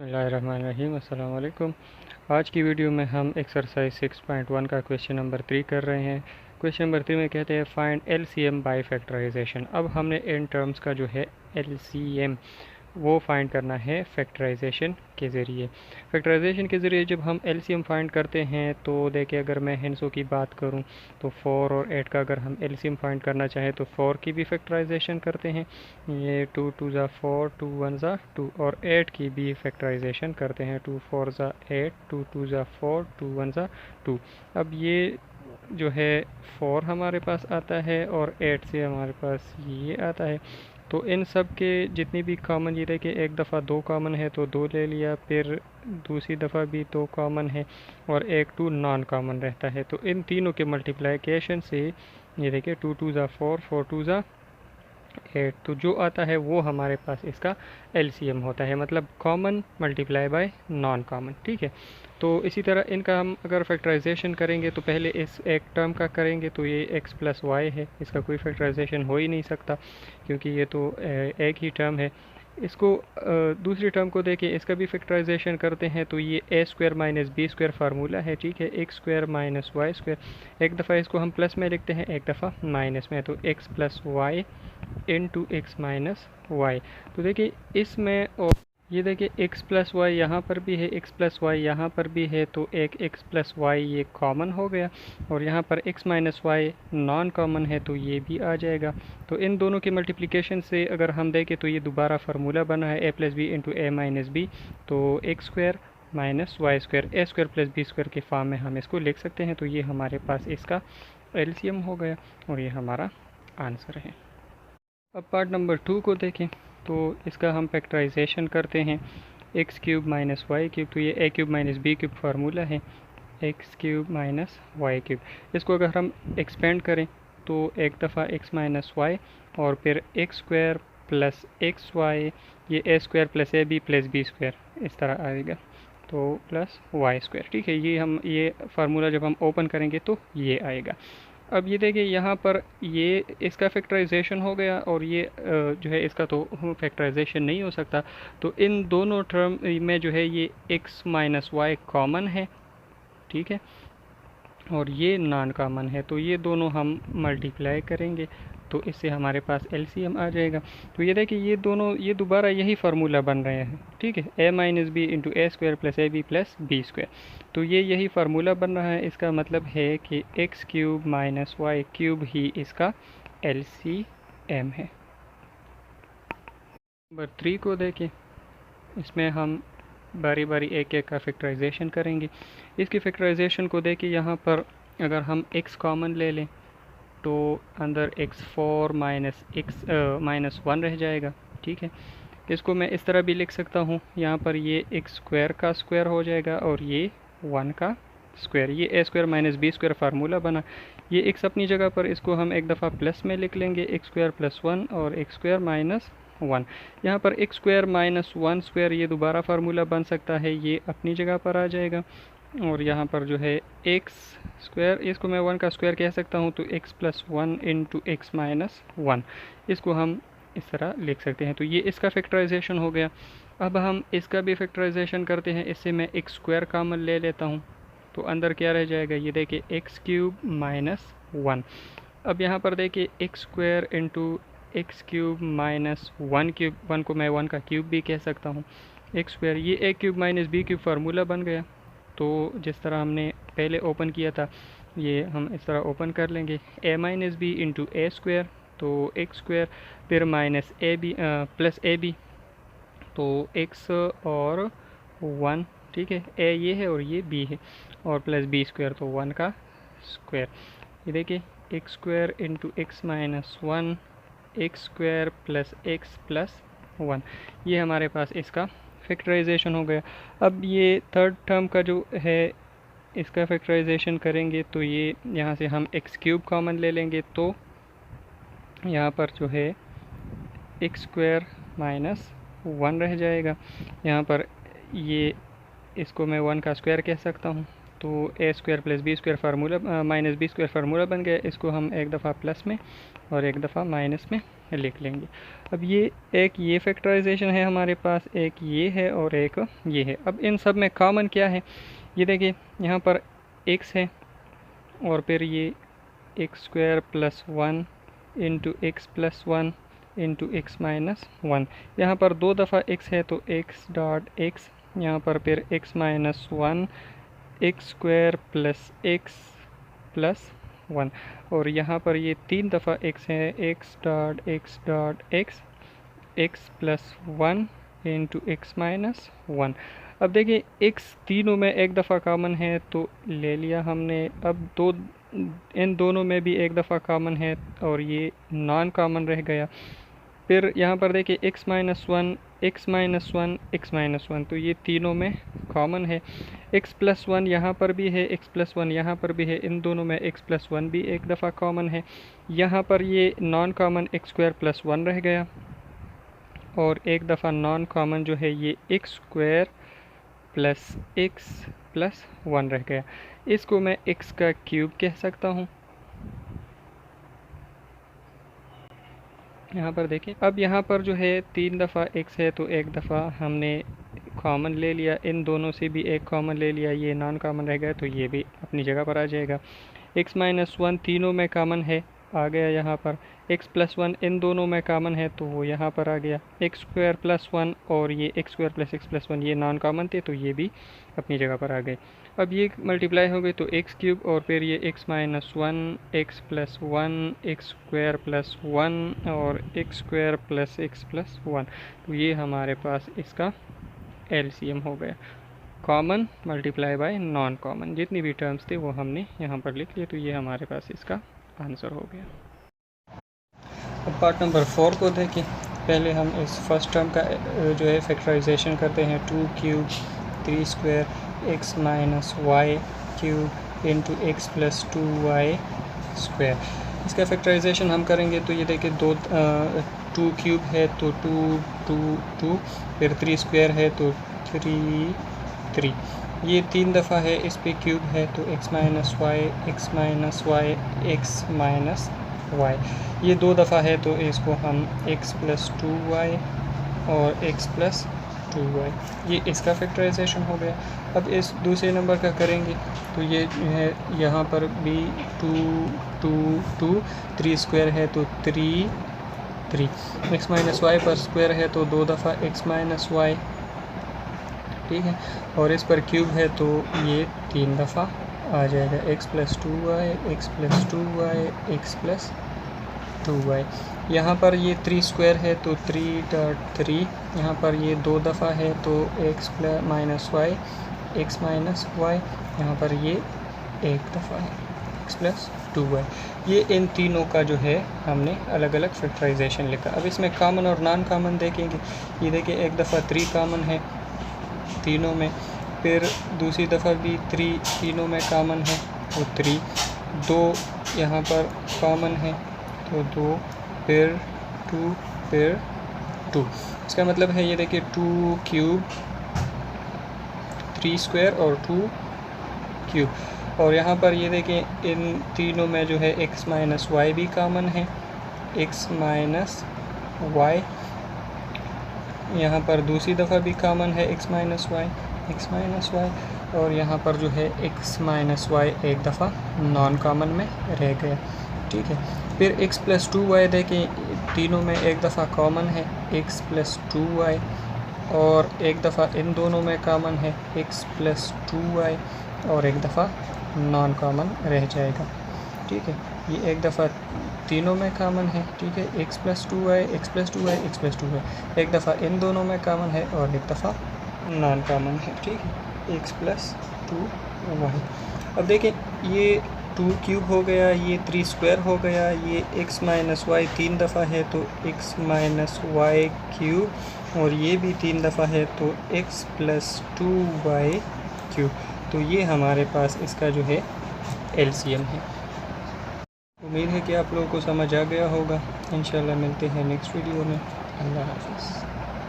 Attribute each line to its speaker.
Speaker 1: बिस्मिल्लाहिर्रहमानिर्रहीम। अस्सलाम वालेकुम। आज की वीडियो में हम एक्सरसाइज 6.1 का क्वेश्चन नंबर 3 कर रहे हैं। क्वेश्चन नंबर 3 में कहते हैं फाइंड एलसीएम बाय फैक्टराइजेशन। अब हमने इन टर्म्स का जो है एलसीएम वो फाइंड करना है फैक्टराइजेशन के ज़रिए। फैक्टराइजेशन के ज़रिए जब हम एलसीएम फाइंड करते हैं तो देखिए, अगर मैं हिंसों की बात करूं तो 4 और 8 का अगर हम एलसीएम फाइंड करना चाहें तो 4 की भी फैक्टराइजेशन करते हैं, ये 2 2 ज़ा 4, 2 1 ज़ा 2, और 8 की भी फैक्टराइजेशन करते हैं, 2 4 ज़ा 8, 2 2 ज़ा 4, 2 1 ज़ा 2। अब ये जो है 4 हमारे पास आता है और 8 से हमारे पास ये आता है। तो इन सब के जितनी भी कॉमन, ये देखिए एक दफ़ा 2 कॉमन है तो 2 ले लिया, फिर दूसरी दफ़ा भी 2 कॉमन है और एक 2 नॉन कॉमन रहता है। तो इन तीनों के मल्टीप्लिकेशन से ये देखिए 2 2 ज़ा 4, 4 2 ज़ा 8, तो जो आता है वो हमारे पास इसका एलसीएम होता है, मतलब common multiply by non common. ठीक है, तो इसी तरह इनका हम अगर फैक्टराइजेशन करेंगे तो पहले इस एक टर्म का करेंगे, तो ये x प्लस वाई है, इसका कोई फैक्टराइजेशन हो ही नहीं सकता क्योंकि ये तो एक ही टर्म है। इसको दूसरी टर्म को देखिए, इसका भी फैक्टराइजेशन करते हैं तो ये a square minus b square formula है। ठीक है, x square minus y square, एक दफ़ा इसको हम प्लस में लिखते हैं, एक दफ़ा माइनस में, तो x plus y into x minus y. तो देखिए इसमें, और ये देखिए एक्स प्लस वाई यहाँ पर भी है, एक्स प्लस वाई यहाँ पर भी है, तो एक एक्स प्लस वाई ये कॉमन हो गया और यहाँ पर x minus y non common है तो ये भी आ जाएगा। तो इन दोनों की मल्टीप्लिकेशन से अगर हम देखें तो ये दोबारा फार्मूला बना है a plus b into a minus b, तो x square minus y square a square plus b square के फॉर्म में हम इसको लिख सकते हैं। तो ये हमारे पास इसका एलसीएम हो गया और ये हमारा आंसर है। अब पार्ट नंबर 2 को देखें तो इसका हम फैक्टराइजेशन करते हैं, x cube minus y cube, तो ये a cube minus b cube formula है, x cube minus y cube. इसको अगर हम एक्सपेंड करें तो एक दफ़ा एक्स माइनस वाई और फिर x square plus x y, ये a square plus a b plus b square इस तरह आएगा, तो प्लस वाई स्क्वायर। ठीक है, ये फार्मूला जब हम ओपन करेंगे तो ये आएगा। अब ये देखिए यहाँ पर ये इसका फैक्टराइजेशन हो गया और ये जो है इसका तो फैक्टराइजेशन नहीं हो सकता, तो इन दोनों टर्म में जो है ये x माइनस वाई कॉमन है। ठीक है, और ये नॉन कॉमन है, तो ये दोनों हम मल्टीप्लाई करेंगे तो इससे हमारे पास एलसीएम आ जाएगा। तो ये देखिए ये दोनों, ये दोबारा यही फार्मूला बन रहे हैं। ठीक है, a minus b into a square plus a b plus b square, तो ये यही फार्मूला बन रहा है। इसका मतलब है कि x cube minus y cube ही इसका एलसीएम है। नंबर 3 को देखें, इसमें हम बारी बारी एक एक का फैक्टराइजेशन करेंगे। इसकी फैक्टराइजेशन को देखिए, यहाँ पर अगर हम x कॉमन ले लें तो अंदर x4 माइनस एक्स माइनस 1 रह जाएगा। ठीक है, इसको मैं इस तरह भी लिख सकता हूँ, यहाँ पर ये एक्स स्क्वायर का स्क्वायर हो जाएगा और ये 1 का स्क्वायर, ये a square minus b square formula बना। ये एक्स अपनी जगह पर, इसको हम एक दफ़ा प्लस में लिख लेंगे, एक्स स्क्वायर प्लस 1 और एक्स स्क्वायर माइनस 1। यहाँ पर एक्स स्क्वायर माइनस 1 स्क्वायर ये दोबारा फार्मूला बन सकता है, ये अपनी जगह पर आ जाएगा। और यहाँ पर जो है एक्स स्क्वायर, इसको मैं 1 का स्क्वायर कह सकता हूँ, तो x plus 1 into x minus 1, इसको हम इस तरह लिख सकते हैं। तो ये इसका फैक्टराइजेशन हो गया। अब हम इसका भी फैक्टराइजेशन करते हैं, इससे मैं एक्स स्क्वायर कॉमन ले लेता हूँ, तो अंदर क्या रह जाएगा, ये देखिए एक्स क्यूब माइनस 1। अब यहाँ पर देखिए x square into x cube minus 1 cube, 1 को मैं 1 का क्यूब भी कह सकता हूँ, एक्स स्क्वायर, ये a cube minus b cube formula बन गया। तो जिस तरह हमने पहले ओपन किया था ये हम इस तरह ओपन कर लेंगे, a minus b into a square, तो एक्स स्क्वायर फिर minus a b plus a b, तो एक्स और 1। ठीक है, ए ये है और ये बी है, और प्लस बी स्क्वायर, तो 1 का स्क्वायर। ये देखिए x square into x minus 1, x square plus 1, ये हमारे पास इसका फैक्टराइजेशन हो गया। अब ये थर्ड टर्म का जो है इसका फैक्टराइजेशन करेंगे तो ये यहाँ से हम एक्स क्यूब कॉमन ले लेंगे, तो यहाँ पर जो है एक्स स्क्वायर माइनस 1 रह जाएगा। यहाँ पर ये इसको मैं 1 का स्क्वायर कह सकता हूँ, तो a square plus b square formula minus b square formula बन गया। इसको हम एक दफ़ा प्लस में और एक दफ़ा माइनस में लिख लेंगे। अब एक ये फैक्टराइजेशन है हमारे पास, एक ये है और एक ये है। अब इन सब में कॉमन क्या है, ये देखिए यहाँ पर x है और फिर ये x square plus 1 into x plus 1 into x minus 1। यहाँ पर 2 दफ़ा x है तो x डॉट x, यहाँ पर फिर x minus 1 x square plus x plus 1, और यहाँ पर ये 3 दफ़ा x है, x dot x x plus 1 into x minus 1। अब देखिए x तीनों में एक दफ़ा कॉमन है तो ले लिया हमने। अब इन दोनों में भी एक दफ़ा कॉमन है और ये नॉन कॉमन रह गया। फिर यहाँ पर देखिए x minus 1 x minus 1 x minus 1, तो ये तीनों में कॉमन है। x प्लस 1 यहाँ पर भी है, x प्लस 1 यहाँ पर भी है, इन दोनों में x प्लस 1 भी एक दफ़ा कॉमन है। यहाँ पर ये non common x square plus 1 रह गया और एक दफ़ा नॉन कॉमन जो है ये x square plus x plus 1 रह गया। इसको मैं x का क्यूब कह सकता हूँ। यहाँ पर देखिए, अब यहाँ पर जो है 3 दफ़ा x है तो एक दफ़ा हमने कॉमन ले लिया, इन दोनों से भी एक कॉमन ले लिया, ये नॉन कॉमन रह गया तो ये भी अपनी जगह पर आ जाएगा। x माइनस 1 तीनों में कॉमन है, आ गया यहाँ पर। x प्लस 1 इन दोनों में कॉमन है तो वो यहाँ पर आ गया। एक्स स्क्वायर प्लस 1 और ये x square plus x plus 1 ये नॉन कॉमन थे तो ये भी अपनी जगह पर आ गए। अब ये मल्टीप्लाई हो गई तो एक्स क्यूब और फिर ये x minus 1 x plus 1 x square plus 1 और x square plus x plus 1, तो ये हमारे पास इसका एलसीएम हो गया। Common multiply by non common, जितनी भी टर्म्स थे वो हमने यहाँ पर लिख लिए, तो ये हमारे पास इसका आंसर हो गया। अब पार्ट नंबर 4 को देखें। पहले हम इस फर्स्ट टर्म का जो है फैक्टराइजेशन करते हैं। 2 cube 3 square x minus y cube into x plus 2y square. इसका फैक्टराइजेशन हम करेंगे तो ये देखिए 2 क्यूब है तो 2 2 2, फिर 3 स्क्वायर है तो 3 3, ये 3 दफ़ा है, इस पे क्यूब है तो x minus y x minus y x minus y, ये 2 दफ़ा है तो इसको हम x प्लस 2y और x प्लस 2y, ये इसका फैक्टराइजेशन हो गया। अब इस दूसरे नंबर का करेंगे तो ये है, यहाँ पर भी 2 2 2, 3 स्क्वायर है तो 3 3, x माइनस वाई पर स्क्वायर है तो 2 दफ़ा x माइनस वाई, ठीक है, और इस पर क्यूब है तो ये 3 दफ़ा आ जाएगा। x plus 2y x plus 2y x plus 2y। यहाँ पर ये 3 स्क्वायर है तो 3 डॉट 3, यहाँ पर ये 2 दफ़ा है तो x plus minus y x minus y, यहाँ पर ये 1 दफ़ा है x प्लस 2y। ये इन तीनों का जो है हमने अलग अलग फैक्टराइजेशन लिखा। अब इसमें कॉमन और नॉन कॉमन देखेंगे। ये देखिए एक दफ़ा 3 कॉमन है तीनों में, फिर दूसरी दफ़ा भी 3 तीनों में कॉमन है तो 3, 2 यहाँ पर कॉमन है तो 2, फिर 2, फिर 2। इसका मतलब है ये देखिए 2 क्यूब 3 स्क्वायर और 2 क्यूब, और यहाँ पर ये देखें इन तीनों में जो है x माइनस वाई भी कॉमन है, x माइनस वाई, यहाँ पर दूसरी दफ़ा भी कॉमन है x माइनस वाई, और यहाँ पर जो है x माइनस वाई एक दफ़ा नॉन कॉमन में रह गया, ठीक है। फिर x प्लस 2y देखें तीनों में एक दफ़ा कॉमन है x प्लस 2y, और एक दफ़ा इन दोनों में कॉमन है x प्लस 2y, और एक दफ़ा नॉन कॉमन रह जाएगा, ठीक है। ये एक दफ़ा तीनों में कॉमन है, ठीक है, x plus 2y x plus 2y x plus 2y, एक दफ़ा इन दोनों में कॉमन है और एक दफ़ा नॉन कॉमन है, ठीक है, x प्लस 2y। अब देखें ये 2 क्यूब हो गया, ये 3 स्क्वायर हो गया, ये x माइनस वाई 3 दफ़ा है तो x माइनस वाई क्यूब, और ये भी 3 दफ़ा है तो x प्लस 2y क्यूब, तो ये हमारे पास इसका जो है एलसीएम है। उम्मीद है कि आप लोगों को समझ आ गया होगा। इंशाल्लाह मिलते हैं नेक्स्ट वीडियो में। अल्लाह हाफ़िज़।